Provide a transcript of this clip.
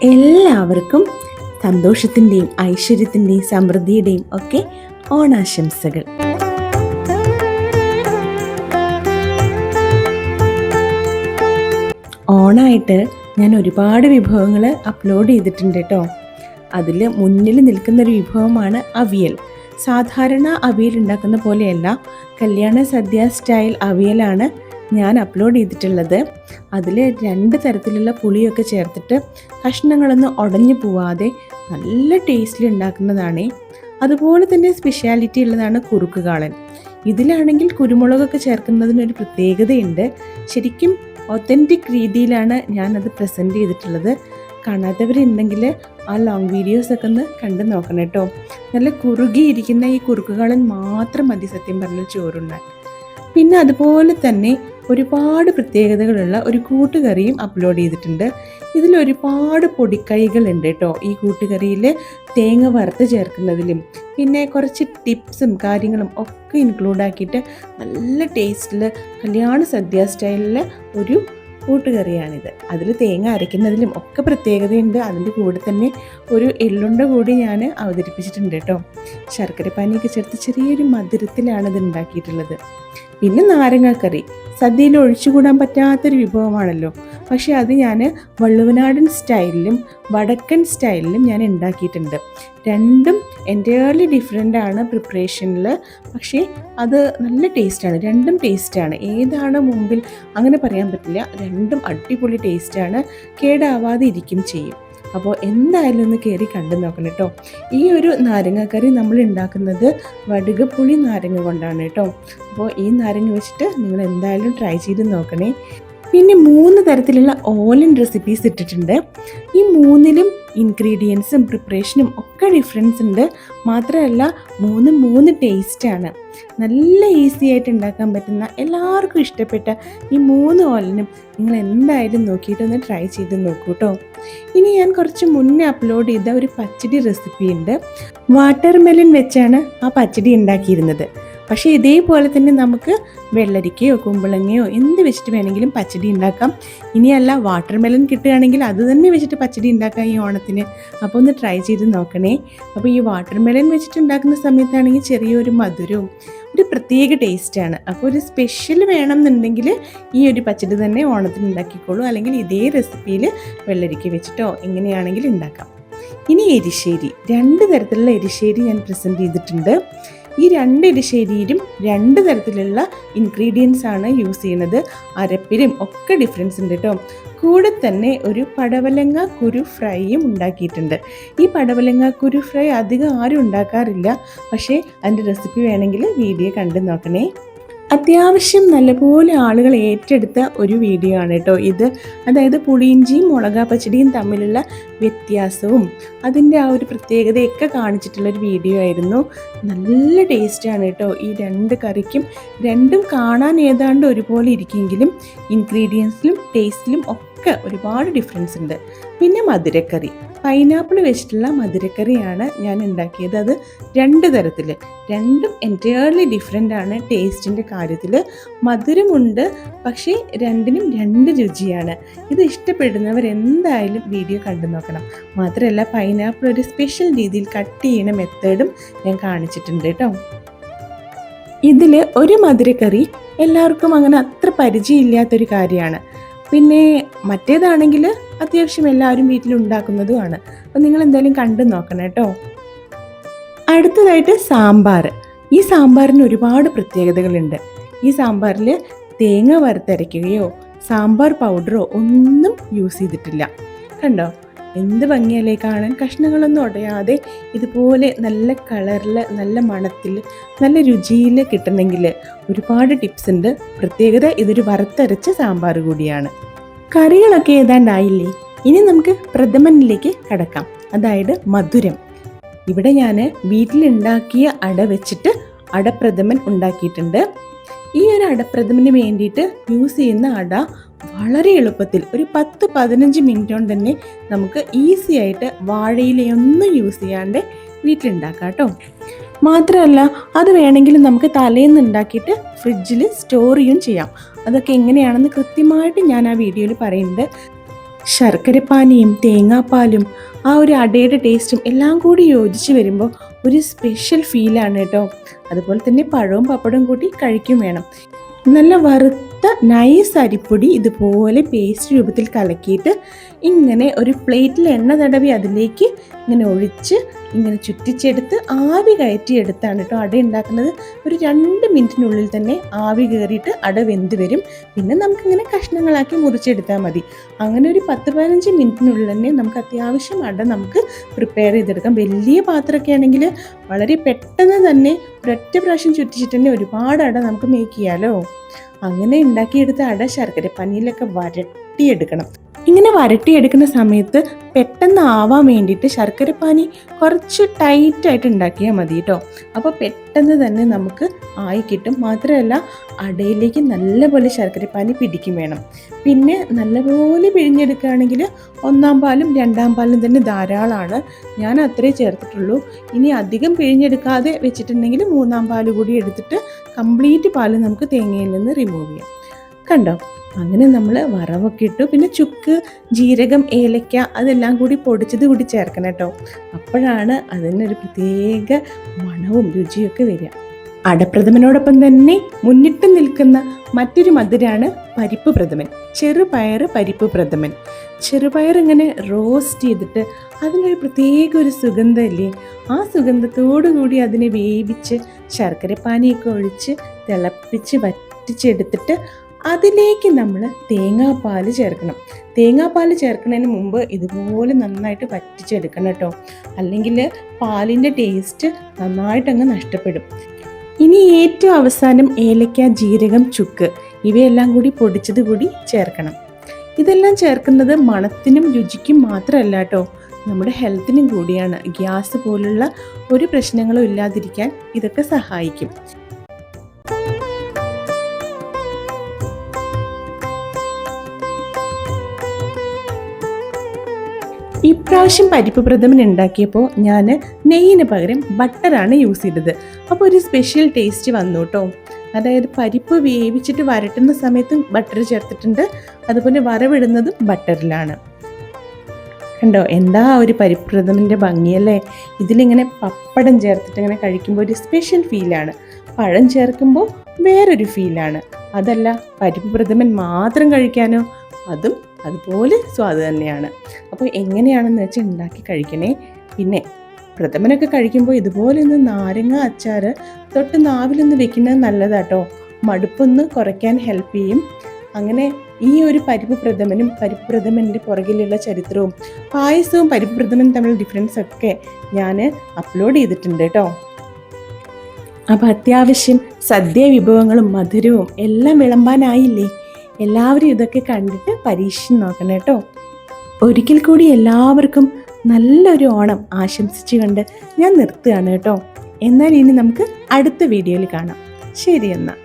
എല്ലാവർക്കും സന്തോഷത്തിൻ്റെയും ഐശ്വര്യത്തിൻ്റെയും സമൃദ്ധിയുടെയും ഒക്കെ ഓണാശംസകൾ. ഓണായിട്ട് ഞാൻ ഒരുപാട് വിഭവങ്ങൾ അപ്ലോഡ് ചെയ്തിട്ടുണ്ട് കേട്ടോ. അതിൽ മുന്നിൽ നിൽക്കുന്നൊരു വിഭവമാണ് അവിയൽ. സാധാരണ അവിയൽ ഉണ്ടാക്കുന്ന പോലെയല്ല, കല്യാണ സദ്യ സ്റ്റൈൽ അവിയലാണ് ഞാൻ അപ്ലോഡ് ചെയ്തിട്ടുള്ളത്. അതിൽ 2 തരത്തിലുള്ള പുളിയൊക്കെ ചേർത്തിട്ട് കഷ്ണങ്ങളൊന്നും ഉടഞ്ഞു പോവാതെ നല്ല ടേസ്റ്റിൽ ഉണ്ടാക്കുന്നതാണ്. അതുപോലെ തന്നെ സ്പെഷ്യാലിറ്റി ഉള്ളതാണ് കുറുക്ക് കാളൻ. ഇതിലാണെങ്കിൽ കുരുമുളകൊക്കെ ചേർക്കുന്നതിനൊരു പ്രത്യേകതയുണ്ട്. ശരിക്കും ഒത്തൻറ്റിക് രീതിയിലാണ് ഞാനത് പ്രസൻറ്റ് ചെയ്തിട്ടുള്ളത്. കാണാത്തവരുണ്ടെങ്കിൽ ആ ലോങ് വീഡിയോസൊക്കെ ഒന്ന് കണ്ടു നോക്കണം കേട്ടോ. നല്ല കുറുകിയിരിക്കുന്ന ഈ കുറുക്ക് കാളൻ മാത്രം മതി സത്യം പറഞ്ഞ ചോറുണ്ണാൻ. പിന്നെ അതുപോലെ തന്നെ ഒരുപാട് പ്രത്യേകതകളുള്ള ഒരു കൂട്ടുകറിയും അപ്ലോഡ് ചെയ്തിട്ടുണ്ട്. ഇതിൽ ഒരുപാട് പൊടിക്കൈകളുണ്ട് കേട്ടോ. ഈ കൂട്ടുകറിയിൽ തേങ്ങ വറുത്ത് ചേർക്കുന്നതിലും പിന്നെ കുറച്ച് ടിപ്സും കാര്യങ്ങളും ഒക്കെ ഇൻക്ലൂഡ് ആക്കിയിട്ട് നല്ല ടേസ്റ്റിൽ കല്യാണ സദ്യ സ്റ്റൈലിൽ ഒരു കൂട്ടുകറിയാണിത്. അതിൽ തേങ്ങ അരയ്ക്കുന്നതിലും ഒക്കെ പ്രത്യേകതയുണ്ട്. അതിൻ്റെ കൂടെ തന്നെ ഒരു എള്ളുണ്ട കൂടി ഞാൻ അവതരിപ്പിച്ചിട്ടുണ്ട് കേട്ടോ. ശർക്കര പാനിയൊക്കെ ചേർത്ത് ചെറിയൊരു മധുരത്തിലാണ് ഇത് ഉണ്ടാക്കിയിട്ടുള്ളത്. പിന്നെ നാരങ്ങാക്കറി സദ്യയിൽ ഒഴിച്ചുകൂടാൻ പറ്റാത്തൊരു വിഭവമാണല്ലോ. പക്ഷേ അത് ഞാൻ വള്ളുവനാടൻ സ്റ്റൈലിലും വടക്കൻ സ്റ്റൈലിലും ഞാൻ ഉണ്ടാക്കിയിട്ടുണ്ട്. രണ്ടും എൻ്റയർലി ഡിഫറെൻ്റ് ആണ് പ്രിപ്പറേഷനിൽ. പക്ഷേ അത് നല്ല ടേസ്റ്റാണ്. രണ്ടും ടേസ്റ്റാണ്. ഏതാണ് മുമ്പിൽ അങ്ങനെ പറയാൻ പറ്റില്ല. രണ്ടും അടിപൊളി ടേസ്റ്റാണ്. കേടാവാതെ ഇരിക്കും ചെയ്യും. അപ്പോൾ എന്തായാലും ഒന്ന് കയറി കണ്ടു നോക്കണം കേട്ടോ. ഈ ഒരു നാരങ്ങക്കറി നമ്മൾ ഉണ്ടാക്കുന്നത് വടുകപ്പുളി നാരങ്ങ കൊണ്ടാണ് കേട്ടോ. അപ്പോൾ ഈ നാരങ്ങ വെച്ചിട്ട് നിങ്ങൾ എന്തായാലും ട്രൈ ചെയ്ത് നോക്കണേ. പിന്നെ 3 തരത്തിലുള്ള ഓലൻ റെസിപ്പീസ് ഇട്ടിട്ടുണ്ട്. ഈ 3ലും ഇൻഗ്രീഡിയൻസും പ്രിപ്പറേഷനും ഒക്കെ ഡിഫറൻസ് ഉണ്ട്. മാത്രമല്ല 3 ടേസ്റ്റാണ്. നല്ല ഈസി ആയിട്ട് ഉണ്ടാക്കാൻ പറ്റുന്ന എല്ലാവർക്കും ഇഷ്ടപ്പെട്ട ഈ 3 ഓലനും നിങ്ങൾ എന്തായാലും നോക്കിയിട്ടൊന്ന് ട്രൈ ചെയ്ത് നോക്കൂ കേട്ടോ. ഇനി ഞാൻ കുറച്ച് മുന്നേ അപ്ലോഡ് ചെയ്ത ഒരു പച്ചടി റെസിപ്പി ഉണ്ട്. വാട്ടർ മെലൺ വെച്ചാണ് ആ പച്ചടി ഉണ്ടാക്കിയിരുന്നത്. പക്ഷേ ഇതേപോലെ തന്നെ നമുക്ക് വെള്ളരിക്കയോ കുമ്പളങ്ങയോ എന്ത് വെച്ചിട്ട് വേണമെങ്കിലും പച്ചടി ഉണ്ടാക്കാം. ഇനിയല്ല വാട്ടർ മെലൺ കിട്ടുകയാണെങ്കിൽ അത് തന്നെ വെച്ചിട്ട് പച്ചടി ഉണ്ടാക്കാം ഈ ഓണത്തിന്. അപ്പോൾ ഒന്ന് ട്രൈ ചെയ്ത് നോക്കണേ. അപ്പോൾ ഈ വാട്ടർ മെലൺ വെച്ചിട്ട് ഉണ്ടാക്കുന്ന സമയത്താണെങ്കിൽ ചെറിയൊരു മധുരവും ഒരു പ്രത്യേക ടേസ്റ്റാണ്. അപ്പോൾ ഒരു സ്പെഷ്യൽ വേണമെന്നുണ്ടെങ്കിൽ ഈ ഒരു പച്ചടി തന്നെ ഓണത്തിന് ഉണ്ടാക്കിക്കോളൂ. അല്ലെങ്കിൽ ഇതേ റെസിപ്പിയിൽ വെള്ളരിക്ക വെച്ചിട്ടോ എങ്ങനെയാണെങ്കിലും ഉണ്ടാക്കാം. ഇനി എരിശ്ശേരി, 2 തരത്തിലുള്ള എരിശ്ശേരി ഞാൻ പ്രസൻറ്റ് ചെയ്തിട്ടുണ്ട്. ഈ 2 എരിശ്ശേരിയിലും 2 തരത്തിലുള്ള ഇൻഗ്രീഡിയൻസ് ആണ് യൂസ് ചെയ്യുന്നത്. അരപ്പിലും ഒക്കെ ഡിഫറൻസ് ഉണ്ട് കേട്ടോ. കൂടെ തന്നെ ഒരു പടവലങ്ങ കുരു ഫ്രൈയും ഉണ്ടാക്കിയിട്ടുണ്ട്. ഈ പടവലങ്ങ കുരു ഫ്രൈ അധികം ആരും ഉണ്ടാക്കാറില്ല. പക്ഷേ അതിൻ്റെ റെസിപ്പി വേണമെങ്കിൽ വീഡിയോ കണ്ടു നോക്കണേ. അത്യാവശ്യം നല്ലപോലെ ആളുകൾ ഏറ്റെടുത്ത ഒരു വീഡിയോ ആണ് കേട്ടോ ഇത്. അതായത് പുളിയിഞ്ചിയും മുളകാ പച്ചടിയും തമ്മിലുള്ള വ്യത്യാസവും അതിൻ്റെ ആ ഒരു പ്രത്യേകതയൊക്കെ കാണിച്ചിട്ടുള്ളൊരു വീഡിയോ ആയിരുന്നു. നല്ല ടേസ്റ്റാണ് കേട്ടോ ഈ 2 കറിക്കും. രണ്ടും കാണാൻ ഏതാണ്ട് ഒരുപോലെ ഇരിക്കുമെങ്കിലും ഇൻഗ്രീഡിയൻസിലും ടേസ്റ്റിലും ഒക്കെ ഒരുപാട് ഡിഫറൻസ് ഉണ്ട്. പിന്നെ മധുരക്കറി, പൈനാപ്പിൾ വെച്ചിട്ടുള്ള മധുരക്കറിയാണ് ഞാൻ ഉണ്ടാക്കിയത്. അത് 2 തരത്തിൽ, രണ്ടും എൻറ്റയർലി ഡിഫറെൻ്റ് ആണ് ടേസ്റ്റിൻ്റെ കാര്യത്തിൽ. മധുരമുണ്ട്, പക്ഷേ രണ്ടിനും 2 രുചിയാണ്. ഇത് ഇഷ്ടപ്പെടുന്നവർ എന്തായാലും വീഡിയോ കണ്ടു നോക്കണം. മാത്രമല്ല പൈനാപ്പിൾ ഒരു സ്പെഷ്യൽ രീതിയിൽ കട്ട് ചെയ്യുന്ന മെത്തേഡും ഞാൻ കാണിച്ചിട്ടുണ്ട് കേട്ടോ. ഇതിൽ ഒരു മധുരക്കറി എല്ലാവർക്കും അങ്ങനെ അത്ര പരിചയമില്ലാത്തൊരു കാര്യമാണ്. പിന്നെ മറ്റേതാണെങ്കിൽ അത്യാവശ്യം എല്ലാവരും വീട്ടിലുണ്ടാക്കുന്നതുമാണ്. അപ്പം നിങ്ങൾ എന്തായാലും കണ്ടു നോക്കണം കേട്ടോ. അടുത്തതായിട്ട് സാമ്പാർ. ഈ സാമ്പാറിന് ഒരുപാട് പ്രത്യേകതകളുണ്ട്. ഈ സാമ്പാറിൽ തേങ്ങ വറുത്തരയ്ക്കുകയോ സാമ്പാർ പൗഡറോ ഒന്നും യൂസ് ചെയ്തിട്ടില്ല. കണ്ടോ എന്ത് ഭംഗിയല്ലേ കാണാൻ. കഷ്ണങ്ങളൊന്നും ഉടയാതെ ഇതുപോലെ നല്ല കളറിൽ നല്ല മണത്തിൽ നല്ല രുചിയിൽ കിട്ടണമെങ്കിൽ ഒരുപാട് ടിപ്സ് ഉണ്ട്. പ്രത്യേകത ഇതൊരു വറുത്തരച്ച സാമ്പാർ കൂടിയാണ്. കറികളൊക്കെ ഏതാണ്ടായില്ലേ? ഇനി നമുക്ക് പ്രഥമനിലേക്ക് കടക്കാം. അതായത് മധുരം. ഇവിടെ ഞാൻ വീട്ടിലുണ്ടാക്കിയ അട വെച്ചിട്ട് അടപ്രഥമൻ ഉണ്ടാക്കിയിട്ടുണ്ട്. ഈ ഒരു അടപ്രഥമന് വേണ്ടിയിട്ട് യൂസ് ചെയ്യുന്ന അട വളരെ എളുപ്പത്തിൽ ഒരു 10-15 മിനിറ്റ് കൊണ്ട് തന്നെ നമുക്ക് ഈസി ആയിട്ട് വാഴയിലയൊന്നും യൂസ് ചെയ്യാണ്ട് വീട്ടിലുണ്ടാക്കാം കേട്ടോ. മാത്രമല്ല അത് വേണമെങ്കിൽ നമുക്ക് തലേന്ന് ഉണ്ടാക്കിയിട്ട് ഫ്രിഡ്ജിൽ സ്റ്റോർ ചെയ്യുകയും ചെയ്യാം. അതൊക്കെ എങ്ങനെയാണെന്ന് കൃത്യമായിട്ട് ഞാൻ ആ വീഡിയോയിൽ പറയുന്നുണ്ട്. ശർക്കരപ്പാനിയും തേങ്ങാപ്പാലും ആ ഒരു അടയുടെ ടേസ്റ്റും എല്ലാം കൂടി യോജിച്ച് വരുമ്പോൾ ഒരു സ്പെഷ്യൽ ഫീലാണ് കേട്ടോ. അതുപോലെ തന്നെ പഴവും പപ്പടവും കൂട്ടി കഴിക്കും വേണം. നല്ല വറുത്ത നൈസ് അരിപ്പൊടി ഇതുപോലെ പേസ്റ്റ് രൂപത്തിൽ കലക്കിയിട്ട് ഇങ്ങനെ ഒരു പ്ലേറ്റിൽ എണ്ണ തടവി അതിലേക്ക് ഇങ്ങനെ ഒഴിച്ച് ഇങ്ങനെ ചുറ്റിച്ചെടുത്ത് ആവി കയറ്റിയെടുത്താണ് കേട്ടോ അട ഉണ്ടാക്കുന്നത്. ഒരു 2 മിനിറ്റിനുള്ളിൽ തന്നെ ആവി കയറിയിട്ട് അട വെന്ത് വരും. പിന്നെ നമുക്കിങ്ങനെ കഷ്ണങ്ങളാക്കി മുറിച്ചെടുത്താൽ മതി. അങ്ങനെ ഒരു 10-15 മിനിറ്റിനുള്ളിൽ തന്നെ നമുക്ക് അത്യാവശ്യം അട നമുക്ക് പ്രിപ്പയർ ചെയ്തെടുക്കാം. വലിയ പാത്രമൊക്കെ ആണെങ്കിൽ വളരെ പെട്ടെന്ന് തന്നെ ഒരൊറ്റ പ്രാവശ്യം ചുറ്റിച്ചിട്ട് തന്നെ ഒരുപാട് അട നമുക്ക് മേക്ക് ചെയ്യാമല്ലോ. അങ്ങനെ ഉണ്ടാക്കിയെടുത്ത അട ശർക്കരപ്പാനിയിലൊക്കെ വരട്ടിയെടുക്കണം. ഇങ്ങനെ വരട്ടിയെടുക്കുന്ന സമയത്ത് പെട്ടെന്ന് ആവാൻ വേണ്ടിയിട്ട് ശർക്കരപ്പാനി കുറച്ച് ടൈറ്റായിട്ട് ഉണ്ടാക്കിയാൽ മതി കേട്ടോ. അപ്പോൾ പെട്ടെന്ന് തന്നെ നമുക്ക് ആയി കിട്ടും. മാത്രമല്ല അടയിലേക്ക് നല്ലപോലെ ശർക്കരപ്പാനി പിടിക്കും വേണം. പിന്നെ നല്ലപോലെ പിഴിഞ്ഞെടുക്കുകയാണെങ്കിൽ 1-ാം പാലും 2-ാം പാലും തന്നെ ധാരാളമാണ്. ഞാൻ അത്രേ ചേർത്തിട്ടുള്ളൂ. ഇനി അധികം പിഴിഞ്ഞെടുക്കാതെ വെച്ചിട്ടുണ്ടെങ്കിൽ 3-ാം പാല് കൂടി എടുത്തിട്ട് കംപ്ലീറ്റ് പാല് നമുക്ക് തേങ്ങയിൽ നിന്ന് റിമൂവ് ചെയ്യാം. കണ്ടോ, അങ്ങനെ നമ്മൾ വറവൊക്കെ ഇട്ടു. പിന്നെ ചുക്ക്, ജീരകം, ഏലക്ക അതെല്ലാം കൂടി പൊടിച്ചത് കൂടി ചേർക്കണം കേട്ടോ. അപ്പോഴാണ് അതിനൊരു പ്രത്യേക മണവും രുചിയൊക്കെ വരിക. അടപ്രഥമനോടൊപ്പം തന്നെ മുന്നിട്ട് നിൽക്കുന്ന മറ്റൊരു മധുരമാണ് പരിപ്പ് പ്രഥമൻ, ചെറുപയർ പരിപ്പ് പ്രഥമൻ. ചെറുപയർ ഇങ്ങനെ റോസ്റ്റ് ചെയ്തിട്ട് അതിനൊരു പ്രത്യേക ഒരു സുഗന്ധമില്ലേ, ആ സുഗന്ധത്തോടു കൂടി അതിനെ വേവിച്ച് ശർക്കരപ്പാനിയൊക്കെ ഒഴിച്ച് തിളപ്പിച്ച് വറ്റിച്ചെടുത്തിട്ട് അതിലേക്ക് നമ്മൾ തേങ്ങാപ്പാൽ ചേർക്കണം. തേങ്ങാപ്പാൽ ചേർക്കുന്നതിന് മുമ്പ് ഇതുപോലെ നന്നായിട്ട് വറ്റിച്ചെടുക്കണം കേട്ടോ. അല്ലെങ്കിൽ പാലിൻ്റെ ടേസ്റ്റ് നന്നായിട്ടങ്ങ് നഷ്ടപ്പെടും. ഇനി ഏറ്റവും അവസാനം ഏലക്ക, ജീരകം, ചുക്ക് ഇവയെല്ലാം കൂടി പൊടിച്ചത് കൂടി ചേർക്കണം. ഇതെല്ലാം ചേർക്കുന്നത് മണത്തിനും രുചിക്കും മാത്രമല്ല കേട്ടോ, നമ്മുടെ ഹെൽത്തിനും കൂടിയാണ്. ഗ്യാസ് പോലുള്ള ഒരു പ്രശ്നങ്ങളും ഇല്ലാതിരിക്കാൻ ഇതൊക്കെ സഹായിക്കും. ഇപ്രാവശ്യം പരിപ്പ് പ്രഥമൻ ഉണ്ടാക്കിയപ്പോൾ ഞാൻ നെയ്യിന് പകരം ബട്ടറാണ് യൂസ് ചെയ്തത്. അപ്പോൾ ഒരു സ്പെഷ്യൽ ടേസ്റ്റ് വന്നു കേട്ടോ. അതായത് പരിപ്പ് വേവിച്ചിട്ട് വരട്ടുന്ന സമയത്തും ബട്ടർ ചേർത്തിട്ടുണ്ട്, അതുപോലെ വറവിടുന്നതും ബട്ടറിലാണ്. കണ്ടോ എന്താ ഒരു പരിപ്പ് പ്രഥമൻ്റെ ഭംഗിയല്ലേ. ഇതിലിങ്ങനെ പപ്പടം ചേർത്തിട്ട് ഇങ്ങനെ കഴിക്കുമ്പോൾ ഒരു സ്പെഷ്യൽ ഫീലാണ്. പഴം ചേർക്കുമ്പോൾ വേറൊരു ഫീലാണ്. അതല്ല പരിപ്പ് പ്രഥമൻ മാത്രം കഴിക്കാനോ, അതും അതുപോലെ സ്വാദ് തന്നെയാണ്. അപ്പോൾ എങ്ങനെയാണെന്ന് വെച്ചാൽ ഉണ്ടാക്കി കഴിക്കണേ. പിന്നെ പ്രഥമനൊക്കെ കഴിക്കുമ്പോൾ ഇതുപോലെ ഒന്ന് നാരങ്ങ അച്ചാർ തൊട്ട് നാവിലൊന്ന് വെക്കുന്നത് നല്ലതാട്ടോ. മടുപ്പൊന്ന് കുറയ്ക്കാൻ ഹെൽപ്പ് ചെയ്യും. അങ്ങനെ ഈ ഒരു പരിപ്പ് പ്രഥമനും പരിപ്പ് പ്രഥമൻ്റെ പുറകിലുള്ള ചരിത്രവും പായസവും പരിപ്പ് പ്രഥമനും തമ്മിലുള്ള ഡിഫറൻസ് ഒക്കെ ഞാൻ അപ്ലോഡ് ചെയ്തിട്ടുണ്ട് കേട്ടോ. അപ്പോൾ അത്യാവശ്യം സദ്യ വിഭവങ്ങളും മധുരവും എല്ലാം വിളമ്പാനായില്ലേ. എല്ലാവരും ഇതൊക്കെ കണ്ടിട്ട് പരീക്ഷിച്ച് നോക്കണം കേട്ടോ. ഒരിക്കൽ കൂടി എല്ലാവർക്കും നല്ലൊരു ഓണം ആശംസിച്ചു കൊണ്ട് ഞാൻ നിർത്തുകയാണ് കേട്ടോ. എന്നാൽ ഇനി നമുക്ക് അടുത്ത വീഡിയോയിൽ കാണാം. ശരി എന്നാൽ.